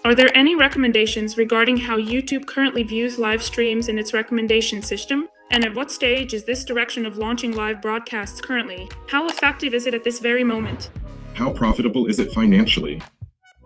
Are there any recommendations regarding how YouTube currently views live streams in its recommendation system? And at what stage is this direction of launching live broadcasts currently? How effective is it at this very moment? How profitable is it financially?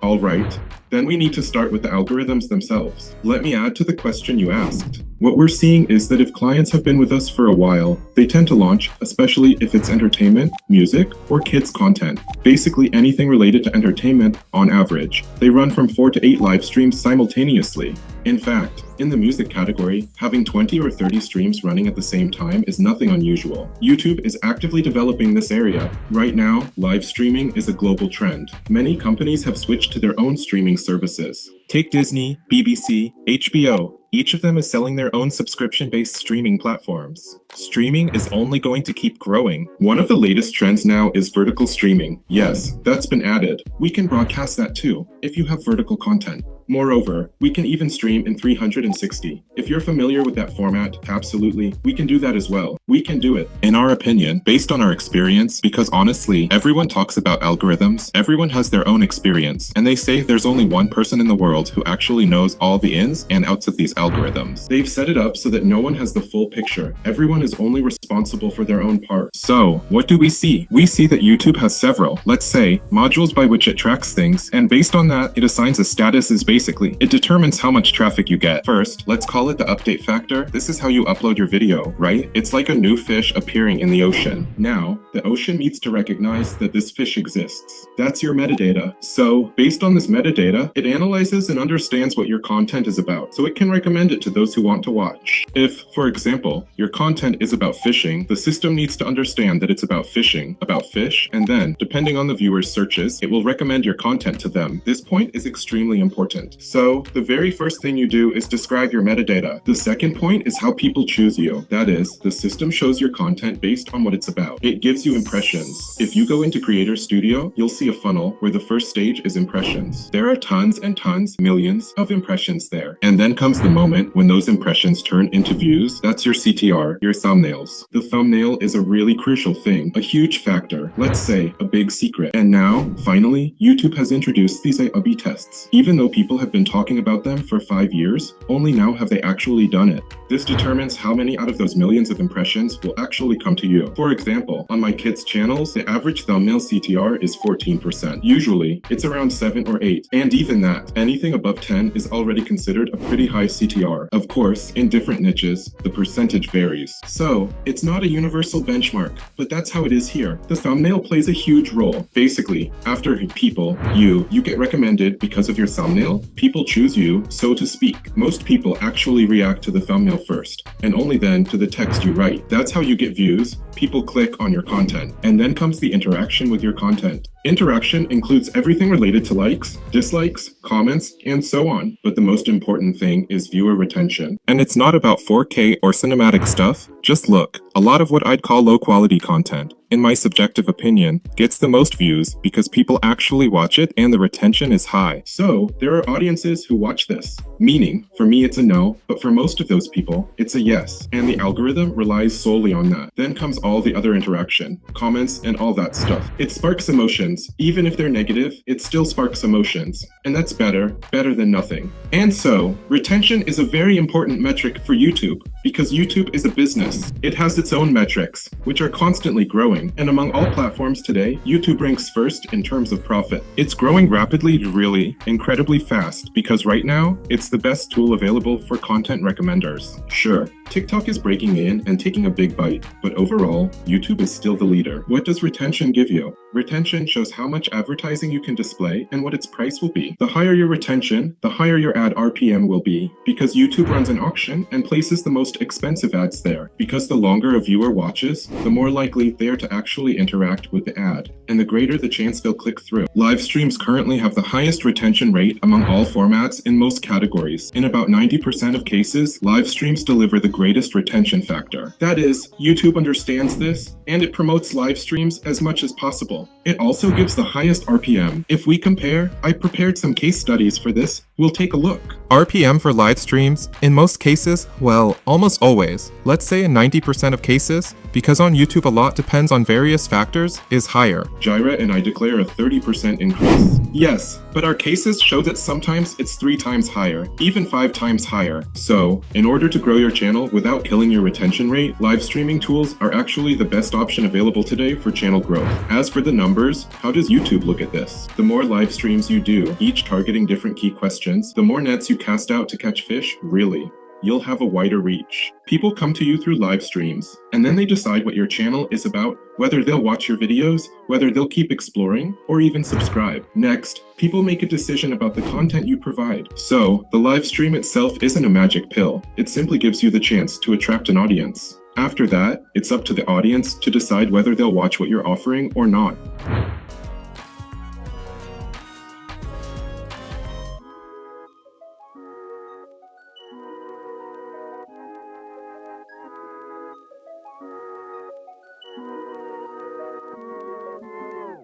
All right, then we need to start with the algorithms themselves. Let me add to the question you asked. What we're seeing is that if clients have been with us for a while, they tend to launch, especially if it's entertainment, music, or kids content. Basically anything related to entertainment on average. They run from 4 to 8 live streams simultaneously. In fact, in the music category, having 20 or 30 streams running at the same time is nothing unusual. YouTube is actively developing this area. Right now, live streaming is a global trend. Many companies have switched to their own streaming services. Take Disney, BBC, HBO. Each of them is selling their own subscription-based streaming platforms. Streaming is only going to keep growing. One of the latest trends now is vertical streaming. Yes, that's been added. We can broadcast that too, if you have vertical content. Moreover, we can even stream in 360. If you're familiar with that format, absolutely, we can do that as well. We can do it. In our opinion, based on our experience, because honestly, everyone talks about algorithms, everyone has their own experience, and they say there's only one person in the world who actually knows all the ins and outs of these algorithms. They've set it up so that no one has the full picture. Everyone is only responsible for their own part. So, what do we see? We see that YouTube has several, let's say, modules by which it tracks things, and based on that, it assigns a status as basically, it determines how much traffic you get. First, let's call it the update factor. This is how you upload your video, right? It's like a new fish appearing in the ocean. Now, the ocean needs to recognize that this fish exists. That's your metadata. So, based on this metadata, it analyzes and understands what your content is about, so it can recommend it to those who want to watch. If, for example, your content is about fishing, the system needs to understand that it's about fishing, about fish, and then, depending on the viewer's searches, it will recommend your content to them. This point is extremely important. So, the very first thing you do is describe your metadata. The second point is how people choose you. That is, the system shows your content based on what it's about. It gives you impressions. If you go into Creator Studio, you'll see a funnel where the first stage is impressions. There are tons and tons, millions of impressions there. And then comes the moment when those impressions turn into views. That's your CTR, your thumbnails. The thumbnail is a really crucial thing, a huge factor, let's say a big secret. And now, finally, YouTube has introduced these A/B tests. Even though people have been talking about them for 5 years, only now have they actually done it. This determines how many out of those millions of impressions will actually come to you. For example, on my kids' channels, the average thumbnail CTR is 14%. Usually, it's around 7 or 8. And even that, anything above 10 is already considered a pretty high CTR. Of course, in different niches, the percentage varies. So, it's not a universal benchmark, but that's how it is here. The thumbnail plays a huge role. Basically, after people, you get recommended because of your thumbnail. People choose you, so to speak. Most people actually react to the thumbnail first, and only then to the text you write. That's how you get views. People click on your content, and then comes the interaction with your content. Interaction includes everything related to likes, dislikes, comments, and so on. But the most important thing is viewer retention. And it's not about 4K or cinematic stuff. Just look, a lot of what I'd call low-quality content, in my subjective opinion, gets the most views because people actually watch it and the retention is high. So, there are audiences who watch this. Meaning, for me it's a no, but for most of those people, it's a yes. And the algorithm relies solely on that. Then comes all the other interaction, comments, and all that stuff. It sparks emotions. Even if they're negative, it still sparks emotions. And that's better than nothing. And so, retention is a very important metric for YouTube, because YouTube is a business. It has its own metrics, which are constantly growing. And among all platforms today, YouTube ranks first in terms of profit. It's growing rapidly, really, incredibly fast, because right now, it's the best tool available for content recommenders. Sure, TikTok is breaking in and taking a big bite, but overall, YouTube is still the leader. What does retention give you? Retention shows how much advertising you can display and what its price will be. The higher your retention, the higher your ad RPM will be, because YouTube runs an auction and places the most expensive ads there. Because the longer a viewer watches, the more likely they are to actually interact with the ad, and the greater the chance they'll click through. Live streams currently have the highest retention rate among all formats in most categories. In about 90% of cases, live streams deliver the greatest retention factor. That is, YouTube understands this, and it promotes live streams as much as possible. It also gives the highest RPM. If we compare, I prepared some case studies for this. We'll take a look. RPM for live streams, in most cases, well, almost always, let's say in 90% of cases, because on YouTube a lot depends on various factors, is higher. Gyre and I declare a 30% increase. Yes, but our cases show that sometimes it's 3 times higher, even 5 times higher. So, in order to grow your channel without killing your retention rate, live streaming tools are actually the best option available today for channel growth. As for the numbers, how does YouTube look at this? The more live streams you do, each targeting different key questions, the more nets you cast out to catch fish, really. You'll have a wider reach. People come to you through live streams, and then they decide what your channel is about, whether they'll watch your videos, whether they'll keep exploring, or even subscribe. Next, people make a decision about the content you provide. So, the live stream itself isn't a magic pill. It simply gives you the chance to attract an audience. After that, it's up to the audience to decide whether they'll watch what you're offering or not.